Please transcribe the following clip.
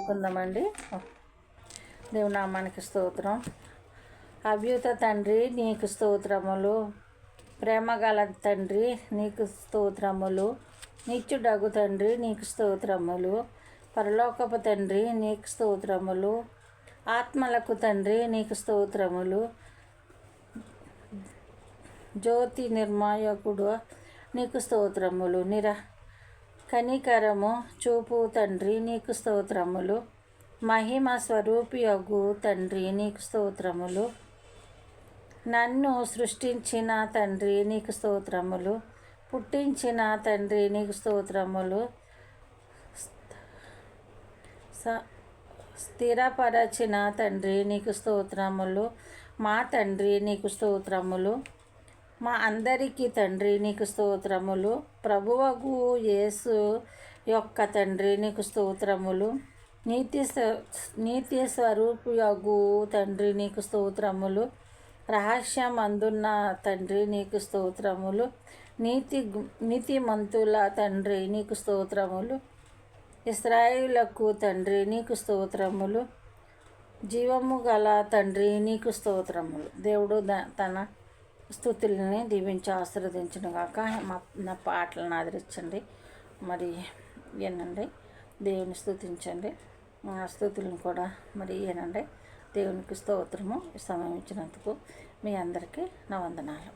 కుందామండి. దేవుని నామానికి స్తోత్రం. అభ్యుత తండ్రి నీకు స్తోత్రములు, ప్రేమగల తండ్రి నీకు స్తోత్రములు, నిత్యుడగు తండ్రి నీకు స్తోత్రములు, పరలోకపు తండ్రి నీకు స్తోత్రములు, ఆత్మలకు తండ్రి నీకు స్తోత్రములు, జ్యోతి నిర్మాయకుడు నీకు స్తోత్రములు, కనికరము చూపు తండ్రి నీకు స్తోత్రములు, మహిమ స్వరూపియగు తండ్రి నీకు స్తోత్రములు, నన్ను సృష్టించిన తండ్రి నీకు స్తోత్రములు, పుట్టించిన తండ్రి నీకు స్తోత్రములు, స్థిరపరచిన తండ్రి నీకు స్తోత్రములు, మా తండ్రి నీకు స్తోత్రములు, మా అందరికీ తండ్రి నీకు స్తోత్రములు, ప్రభువగు యేసు యొక్క తండ్రి నీకు స్తోత్రములు, నీతి స్వరూపుయగు తండ్రి నీకు స్తోత్రములు, రహస్యమందున్న తండ్రి నీకు స్తోత్రములు, నీతిమంతుల తండ్రి నీకు స్తోత్రములు, ఇశ్రాయేలుకు తండ్రి నీకు స్తోత్రములు, జీవము గల తండ్రి నీకు స్తోత్రములు. దేవుడు తన స్తుతుల్ని దీవించి ఆశీర్వదించును గాక. నా పాటలను ఆదరించండి. మరి ఏనండి, దేవుని స్తుతించండి. స్తుతులను కూడా మరి ఏనండి, దేవునికి స్తోత్రము. సమయం ఇచ్చినందుకు మీ అందరికీ నా వందనాలు.